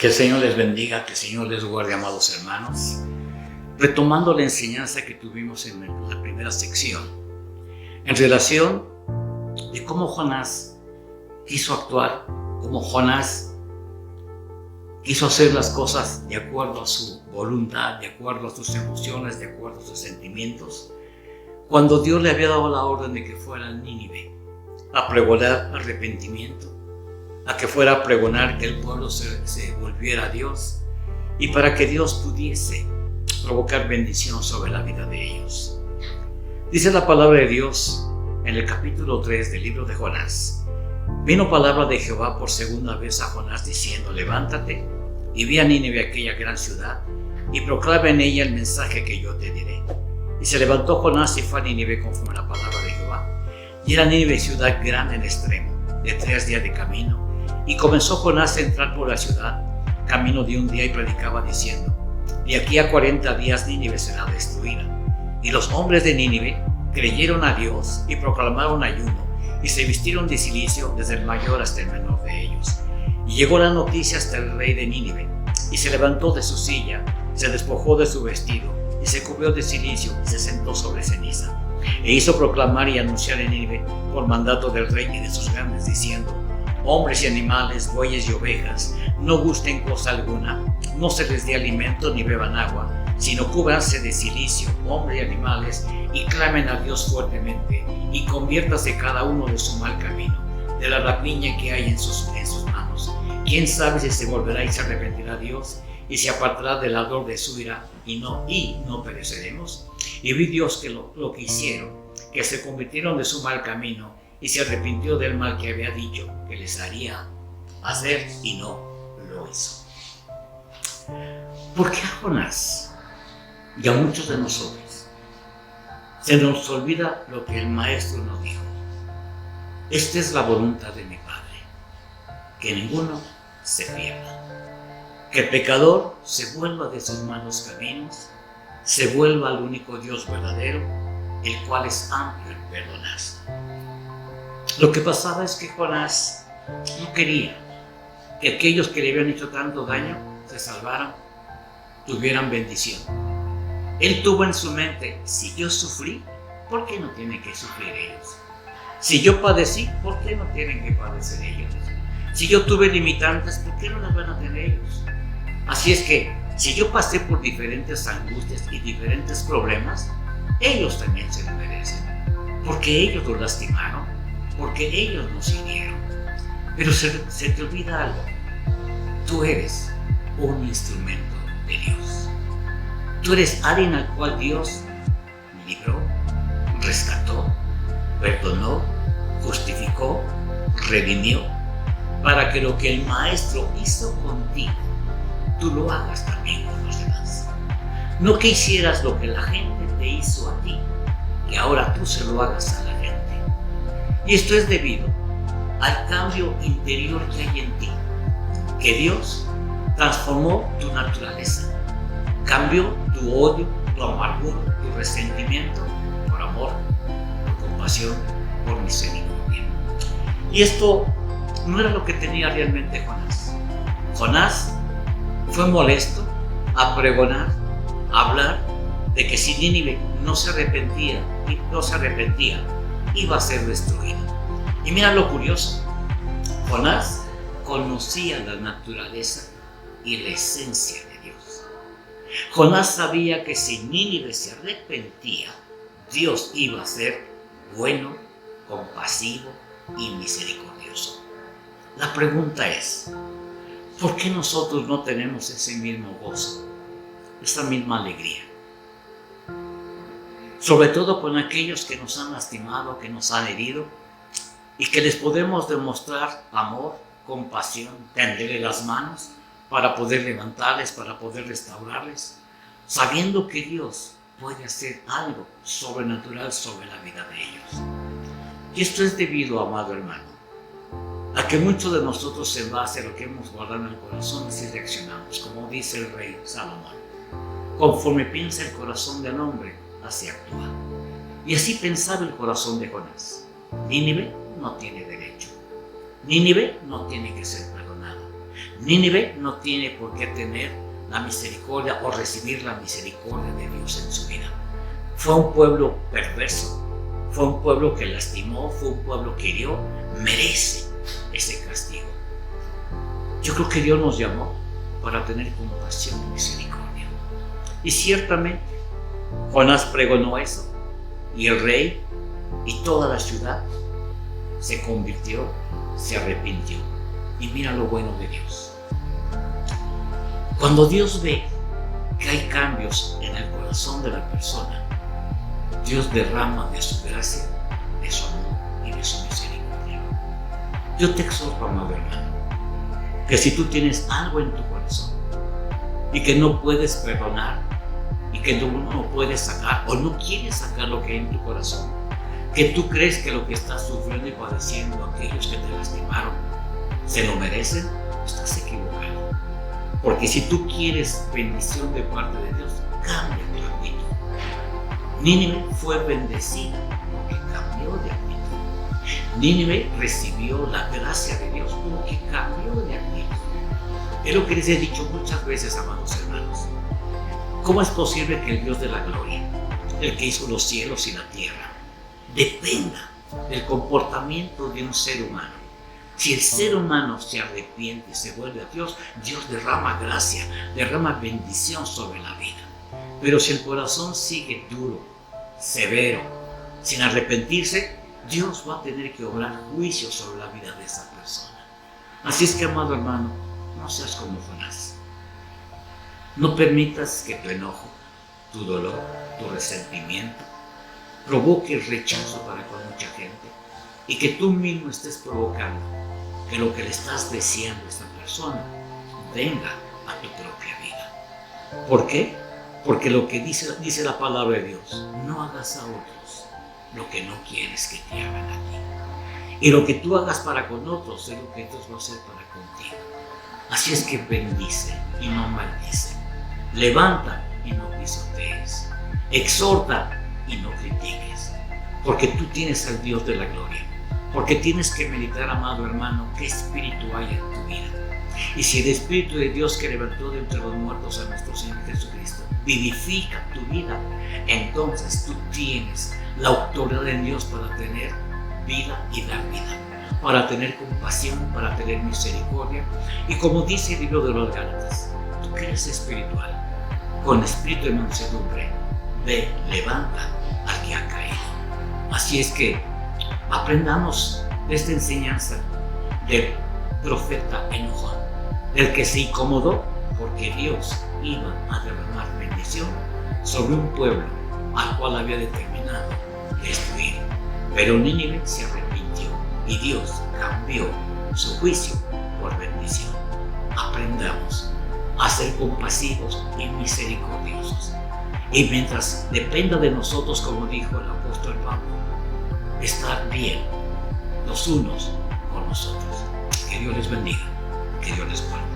Que el Señor les bendiga, que el Señor les guarde, amados hermanos. Retomando la enseñanza que tuvimos en la primera sección, en relación de cómo Jonás quiso actuar, cómo Jonás quiso hacer las cosas de acuerdo a su voluntad, de acuerdo a sus emociones, de acuerdo a sus sentimientos, cuando Dios le había dado la orden de que fuera a Nínive a pregonar arrepentimiento, a que fuera a pregonar que el pueblo se volviera a Dios y para que Dios pudiese provocar bendición sobre la vida de ellos. Dice la palabra de Dios en el capítulo 3 del libro de Jonás: vino palabra de Jehová por segunda vez a Jonás diciendo: levántate y ve a Nínive, aquella gran ciudad, y proclama en ella el mensaje que yo te diré. Y se levantó Jonás y fue a Nínive conforme a la palabra de Jehová. Y era Nínive ciudad grande en extremo, de 3 días de camino. Y comenzó Jonás a entrar por la ciudad, camino de un día, y predicaba diciendo: de aquí a 40 días Nínive será destruida. Y los hombres de Nínive creyeron a Dios y proclamaron ayuno, y se vistieron de cilicio desde el mayor hasta el menor de ellos. Y llegó la noticia hasta el rey de Nínive, y se levantó de su silla, se despojó de su vestido, y se cubrió de cilicio, y se sentó sobre ceniza. E hizo proclamar y anunciar en Nínive por mandato del rey y de sus grandes, diciendo: hombres y animales, bueyes y ovejas, no gusten cosa alguna, no se les dé alimento ni beban agua, sino cúbranse de cilicio, hombres y animales, y clamen a Dios fuertemente, y conviértase cada uno de su mal camino, de la rapiña que hay en sus manos. ¿Quién sabe si se volverá y se arrepentirá Dios, y se apartará del ardor de su ira, y no pereceremos? Y vi Dios que lo que hicieron, que se convirtieron de su mal camino, y se arrepintió del mal que había dicho que les haría hacer, y no lo hizo. ¿Por qué a Jonás y a muchos de nosotros se nos olvida lo que el Maestro nos dijo? Esta es la voluntad de mi Padre, que ninguno se pierda, que el pecador se vuelva de sus malos caminos, se vuelva al único Dios verdadero, el cual es amplio en perdonar. Lo que pasaba es que Jonás no quería que aquellos que le habían hecho tanto daño se salvaran, tuvieran bendición. Él tuvo en su mente: si yo sufrí, ¿por qué no tienen que sufrir ellos? Si yo padecí, ¿por qué no tienen que padecer ellos? Si yo tuve limitantes, ¿por qué no las van a tener ellos? Así es que, si yo pasé por diferentes angustias y diferentes problemas, ellos también se lo merecen, porque ellos lo lastimaron, porque ellos nos hirieron. Pero se te olvida algo: tú eres un instrumento de Dios. Tú eres alguien al cual Dios libró, rescató, perdonó, justificó, redimió, para que lo que el Maestro hizo contigo, tú lo hagas también con los demás. No que hicieras lo que la gente te hizo a ti, que ahora tú se lo hagas a la gente. Y esto es debido al cambio interior que hay en ti, que Dios transformó tu naturaleza, cambió tu odio, tu amargura, tu resentimiento por amor, por compasión, por misericordia. Y esto no era lo que tenía realmente Jonás. Jonás fue molesto a pregonar, a hablar de que si Nínive no se arrepentía, iba a ser destruida. Y mira lo curioso: Jonás conocía la naturaleza y la esencia de Dios. Jonás sabía que si Nínive se arrepentía, Dios iba a ser bueno, compasivo y misericordioso. La pregunta es: ¿por qué nosotros no tenemos ese mismo gozo, esa misma alegría? Sobre todo con aquellos que nos han lastimado, que nos han herido, y que les podemos demostrar amor, compasión, tenderle las manos para poder levantarles, para poder restaurarles, sabiendo que Dios puede hacer algo sobrenatural sobre la vida de ellos. Y esto es debido, amado hermano, a que muchos de nosotros, en base a lo que hemos guardado en el corazón, así reaccionamos, como dice el rey Salomón: conforme piensa el corazón del hombre, así actúa. Y así pensaba el corazón de Jonás. Nínive no tiene derecho. Nínive no tiene que ser perdonada. Nínive no tiene por qué tener la misericordia o recibir la misericordia de Dios en su vida. Fue un pueblo perverso, fue un pueblo que lastimó, fue un pueblo que hirió, merece ese castigo. Yo creo que Dios nos llamó para tener compasión y misericordia. Y ciertamente Jonás pregonó eso, y el rey y toda la ciudad se convirtió, se arrepintió. Y mira lo bueno de Dios. Cuando Dios ve que hay cambios en el corazón de la persona, Dios derrama de su gracia, de su amor y de su misericordia. Yo te exhorto, amado hermano, que si tú tienes algo en tu corazón y que no puedes perdonar y que no puedes sacar o no quieres sacar lo que hay en tu corazón, que tú crees que lo que estás sufriendo y padeciendo aquellos que te lastimaron se lo merecen, estás equivocado. Porque si tú quieres bendición de parte de Dios, cambia tu actitud. Nínive fue bendecida porque cambió de actitud. Nínive recibió la gracia de Dios porque cambió de actitud. Es lo que les he dicho muchas veces, amados hermanos. ¿Cómo es posible que el Dios de la gloria, el que hizo los cielos y la tierra, dependa del comportamiento de un ser humano? Si el ser humano se arrepiente y se vuelve a Dios, Dios derrama gracia, derrama bendición sobre la vida. Pero si el corazón sigue duro, severo, sin arrepentirse, Dios va a tener que obrar juicio sobre la vida de esa persona. Así es que, amado hermano, no seas como Jonás. No permitas que tu enojo, tu dolor, tu resentimiento provoque rechazo para con mucha gente y que tú mismo estés provocando que lo que le estás deseando a esta persona venga a tu propia vida. ¿Por qué? Porque lo que dice la palabra de Dios, no hagas a otros lo que no quieres que te hagan a ti. Y lo que tú hagas para con otros es lo que Dios va a hacer para contigo. Así es que bendice y no maldice. Levanta y no pisotees. Exhorta y no critiques. Porque tú tienes al Dios de la gloria. Porque tienes que meditar, amado hermano, qué espíritu hay en tu vida. Y si el Espíritu de Dios que levantó de entre los muertos a nuestro Señor Jesucristo vivifica tu vida, entonces tú tienes la autoridad en Dios para tener vida y dar vida, para tener compasión, para tener misericordia. Y como dice el libro de los Gálatas, tú que eres espiritual, con espíritu de mansedumbre, ve, levanta al que ha caído. Así es que aprendamos de esta enseñanza del profeta enojón, del que se incomodó porque Dios iba a derramar bendición sobre un pueblo al cual había determinado destruir. Pero Nínive se arrepintió y Dios cambió su juicio por bendición. Aprendamos a ser compasivos y misericordiosos. Y mientras dependa de nosotros, como dijo el apóstol Pablo, estar bien los unos con los otros. Que Dios les bendiga, que Dios les guarde.